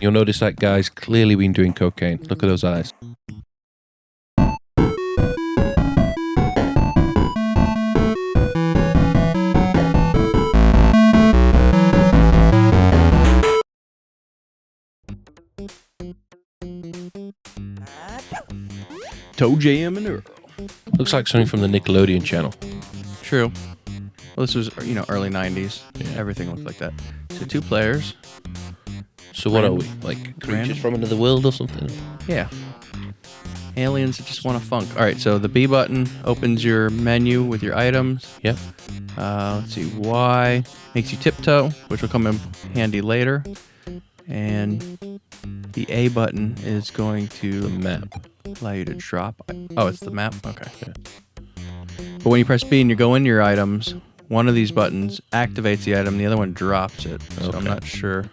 You'll notice that guy's clearly been doing cocaine. Look at those eyes. ToeJam and Earl. Looks like something from the Nickelodeon channel. True. Well, this was, early 90s. Yeah. Everything looked like that. So 2 players. So what are we? Like creatures from another world or something? Yeah. Aliens that just want to funk. All right, so the B button opens your menu with your items. Yep. Let's see. Y makes you tiptoe, which will come in handy later. And the A button is going to Map. allow you to drop. Oh, it's the map? Okay. Yeah. But when you press B and you go into your items, one of these buttons activates the item, the other one drops it. So Okay. I'm not sure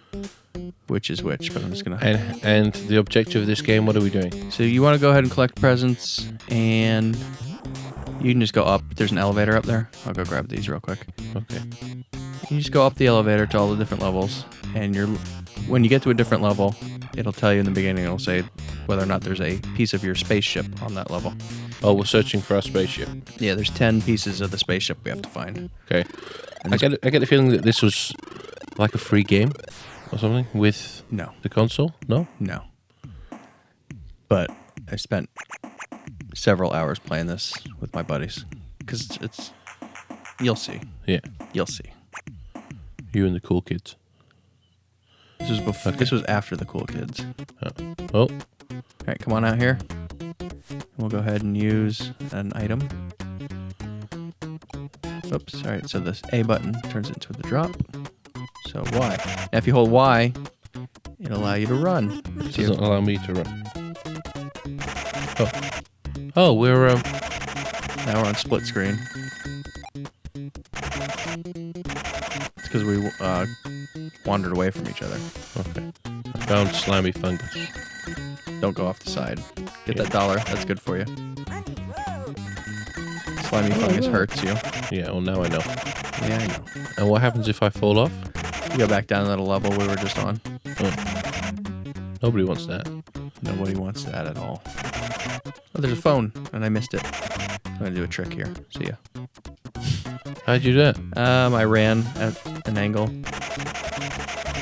which is which, but I'm just going to... And the objective of this game, what are we doing? So you want to go ahead and collect presents, and you can just go up. There's an elevator up there. I'll go grab these real quick. Okay. You just go up the elevator to all the different levels, and when you get to a different level, it'll tell you in the beginning, it'll say whether or not there's a piece of your spaceship on that level. Oh, we're searching for our spaceship. Yeah, there's 10 pieces of the spaceship we have to find. Okay. I get the feeling that this was like a free game or something with No. the console. No? No. But I spent several hours playing this with my buddies, because it's... You'll see. Yeah. You'll see. You and the cool kids. This was before. Okay. This was after the cool kids. Oh. All right, come on out here. We'll go ahead and use an item. Oops. All right. So this A button turns into the drop. So Y. Now, if you hold Y, it'll allow you to run. It doesn't allow me to run. Oh, we're Now we're on split screen. It's because we wandered away from each other. okay. I found slimy fungus. Don't go off the side. Get that dollar. That's good for you. Slimy fungus hurts you. Yeah, well now I know. Yeah, I know. And what happens if I fall off? You go back down to that level we were just on. Oh. Nobody wants that. Nobody wants that at all. Oh, there's a phone, and I missed it. I'm gonna do a trick here. See ya. How'd you do that? I ran at an angle,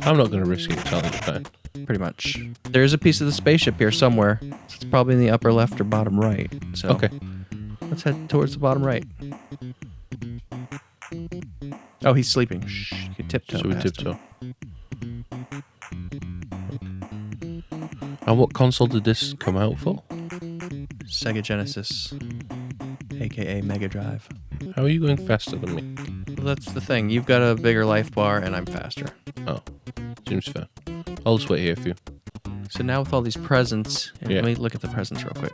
I'm not going to risk it telling you that. pretty much. There's a piece of the spaceship here somewhere. It's probably in the upper left or bottom right. So Okay. let's head towards the bottom right. Oh, he's sleeping. Shh. You can tiptoe. So we past him. tiptoe. And what console did this come out for? Sega Genesis, aka Mega Drive. How are you going faster than me? Well, that's the thing. You've got a bigger life bar, and I'm faster. Oh, seems fair. I'll just wait here for you. So now with all these presents, Yeah. let me look at the presents real quick.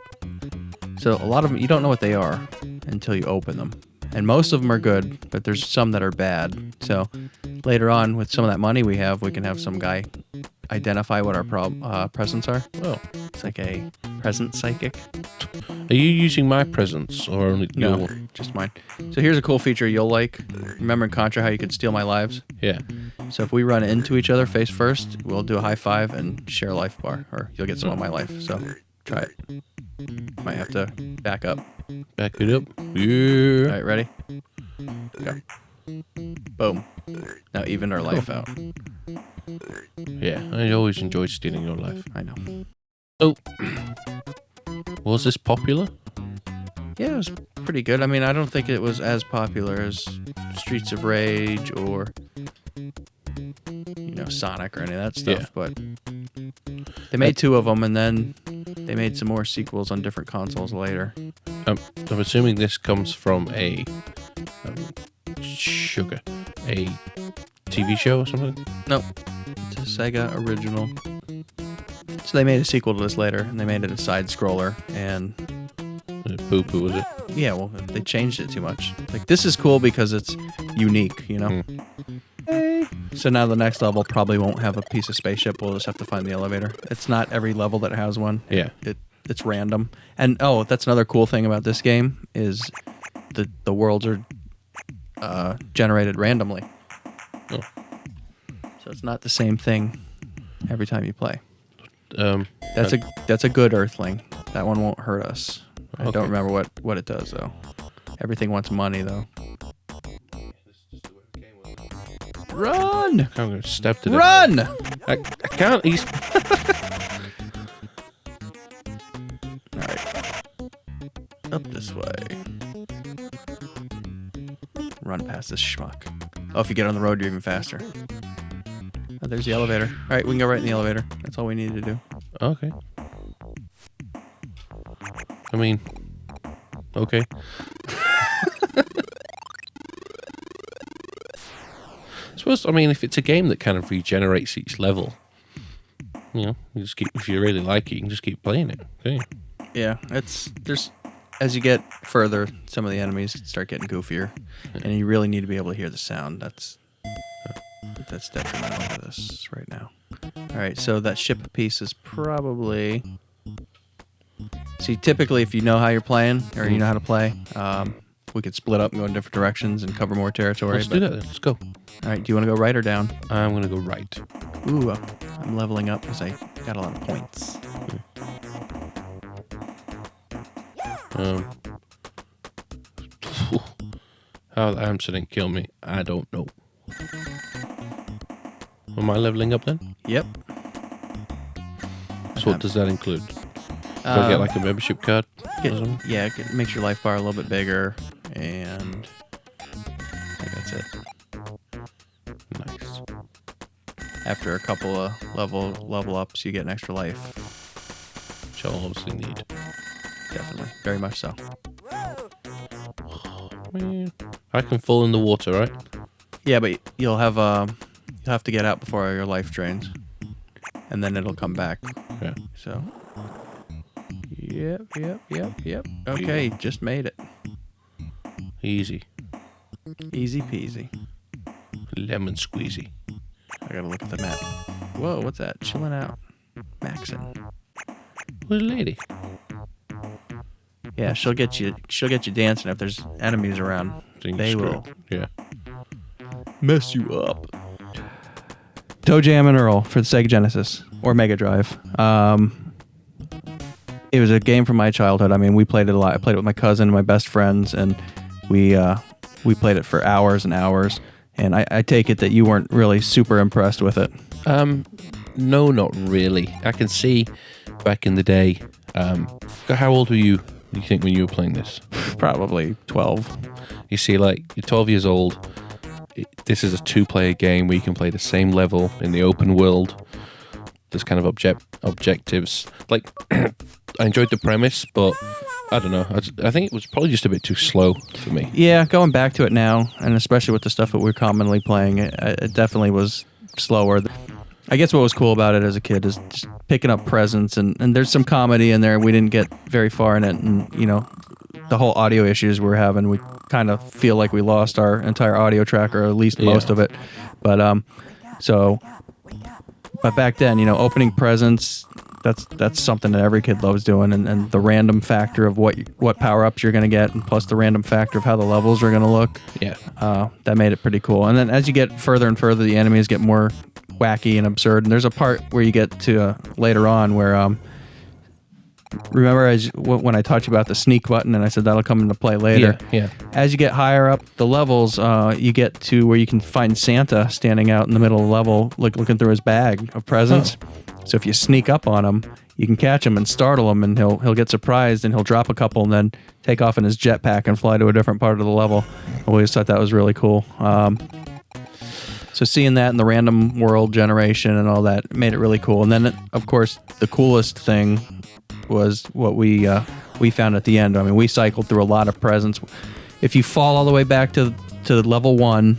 So a lot of them, you don't know what they are until you open them. And most of them are good, but there's some that are bad. So later on, with some of that money we can have some guy identify what our presents are. Oh, It's like a present psychic. are you using my presents or only No, your? just mine. So here's a cool feature you'll like. Remember in Contra how you could steal my lives? Yeah. So if we run into each other face first, we'll do a high five and share a life bar, or you'll get some of my life. So try it. Might have to back up. Back it up. Yeah. All right, ready? Go. Boom. Now even our life out. Yeah, I always enjoyed stealing your life. I know. Oh, was this popular? Yeah, it was pretty good. I mean, I don't think it was as popular as Streets of Rage or, Sonic or any of that stuff, Yeah. but they made 2 of them, and then they made some more sequels on different consoles later. I'm assuming this comes from a TV show or something. Nope. It's a Sega original. So they made a sequel to this later, and they made it a side-scroller, and Poo-poo, was it? yeah, well, they changed it too much. Like, this is cool because it's unique, So now the next level probably won't have a piece of spaceship. We'll just have to find the elevator. It's not every level that has one. Yeah. It's random. And, that's another cool thing about this game is the worlds are generated randomly. Oh. So it's not the same thing every time you play. Um, That's a good Earthling. That one won't hurt us. I Okay. don't remember what it does though. Everything wants money though. Run! I'm going to step to the... Run! I can't. He's... All right. Up this way. Run past this schmuck. Oh, if you get on the road, you're even faster. Oh, there's the elevator. All right, we can go right in the elevator. That's all we need to do. Okay. I mean... Okay. I mean, if it's a game that kind of regenerates each level, you just keep, if you really like it, you can just keep playing it. Okay. Yeah, there's as you get further, some of the enemies start getting goofier, and you really need to be able to hear the sound. That's detrimental to this right now. All right, so that ship piece is probably... See, typically, if you know how you're playing or you know how to play, we could split up and go in different directions and cover more territory. Let's do that. Let's go. All right, do you want to go right or down? I'm going to go right. Ooh, I'm leveling up because I got a lot of points. How the hamster didn't kill me, I don't know. Am I leveling up then? Yep. So what does that include? Do I get like a membership card? It makes your life bar a little bit bigger, and I think that's it. Nice. After a couple of level ups, you get an extra life. Which I'll obviously need. Definitely, very much so. Man. I can fall in the water, right? Yeah, but you'll have to get out before your life drains, and then it'll come back. Yeah. So. Yep. Okay, just made it. Easy. Easy peasy. Lemon squeezy. I gotta look at the map. Whoa, what's that? Chilling out. Maxing. What a lady. Yeah, she'll get you dancing if there's enemies around. They will. Yeah. Mess you up. ToeJam and Earl for the Sega Genesis or Mega Drive. It was a game from my childhood. I mean, we played it a lot. I played it with my cousin and my best friends, and we played it for hours and hours. And I take it that you weren't really super impressed with it. No, not really. I can see back in the day. How old were you think, when you were playing this? Probably 12. You see, like, you're 12 years old. This is a 2-player game where you can play the same level in the open world. There's kind of objectives. Like, I enjoyed the premise, but I don't know. I think it was probably just a bit too slow for me. Yeah, going back to it now, and especially with the stuff that we're commonly playing, it definitely was slower. I guess what was cool about it as a kid is just picking up presents, and there's some comedy in there. We didn't get very far in it, and the whole audio issues we're having, we kind of feel like we lost our entire audio track, or at least most of it. But but back then, opening presents, that's something that every kid loves doing, and the random factor of what power-ups you're going to get, and plus the random factor of how the levels are going to look. Yeah. That made it pretty cool. And then as you get further and further, the enemies get more wacky and absurd. And there's a part where you get to later on where remember when I taught you about the sneak button, and I said that'll come into play later. Yeah. As you get higher up the levels, you get to where you can find Santa standing out in the middle of the level, looking through his bag of presents. Oh. So if you sneak up on him, you can catch him and startle him, and he'll get surprised, and he'll drop a couple, and then take off in his jetpack and fly to a different part of the level. I always thought that was really cool. So seeing that in the random world generation and all that made it really cool. And then, of course, the coolest thing was what we found at the end. I mean, we cycled through a lot of presents. If you fall all the way back to level 1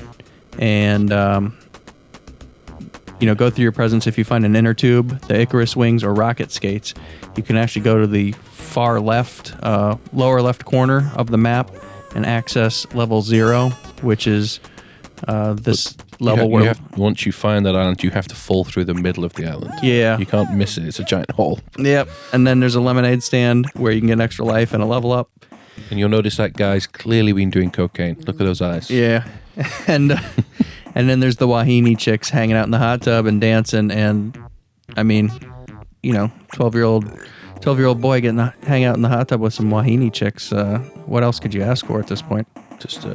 and go through your presents, if you find an inner tube, the Icarus wings, or rocket skates, you can actually go to the far left, lower left corner of the map and access level 0, which is this level where once you find that island, you have to fall through the middle of the island. Yeah. You can't miss it. It's a giant hole. Yep. And then there's a lemonade stand where you can get an extra life and a level up. And you'll notice that guy's clearly been doing cocaine. Look at those eyes. Yeah. And then there's the Wahini chicks hanging out in the hot tub and dancing, and I mean, 12-year-old boy getting to hang out in the hot tub with some Wahini chicks. What else could you ask for at this point? Just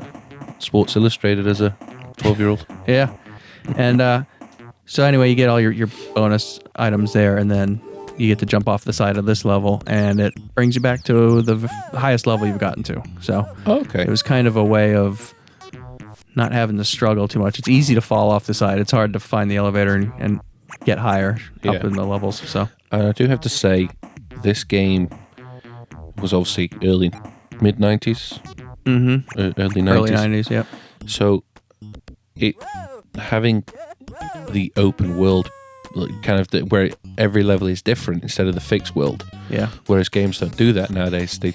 Sports Illustrated as a 12-year-old. Yeah. And so anyway, you get all your bonus items there, and then you get to jump off the side of this level, and it brings you back to the highest level you've gotten to. So Okay. it was kind of a way of not having to struggle too much. It's easy to fall off the side. It's hard to find the elevator and get higher up in the levels. So I do have to say, this game was obviously early mid-90s. Mm-hmm. Early 90s. Early 90s, yep. So it having the open world, kind of where every level is different instead of the fixed world. Yeah. Whereas games don't do that nowadays. They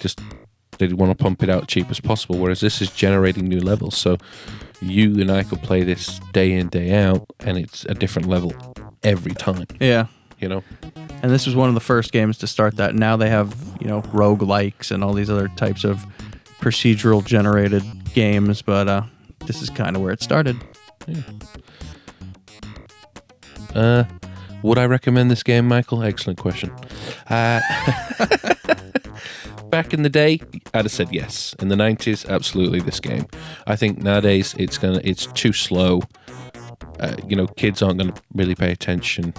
want to pump it out cheap as possible. Whereas this is generating new levels. So you and I could play this day in, day out, and it's a different level every time. Yeah. And this was one of the first games to start that. Now they have, roguelikes and all these other types of procedural generated games, but this is kind of where it started. Yeah. Would I recommend this game, Michael? Excellent question. Back in the day, I'd have said yes. In the 90s, absolutely this game. I think nowadays it's too slow. Kids aren't going to really pay attention.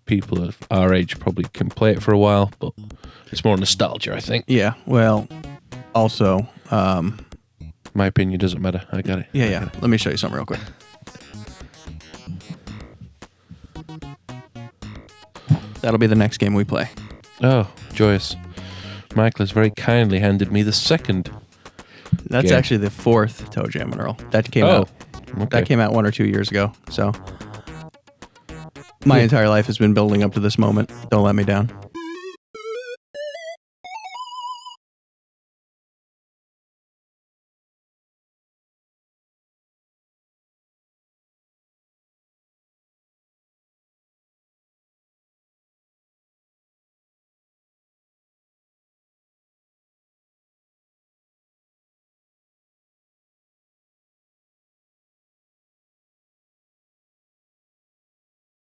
People of our age probably can play it for a while, but it's more nostalgia, I think. Yeah, well, also... my opinion doesn't matter. I got it. Yeah. Let me show you something real quick. That'll be the next game we play. Oh, joyous. Michael has very kindly handed me the second. That's game. actually the fourth ToeJam and Earl. That came out. Okay. That came out 1 or 2 years ago. So my entire life has been building up to this moment. Don't let me down.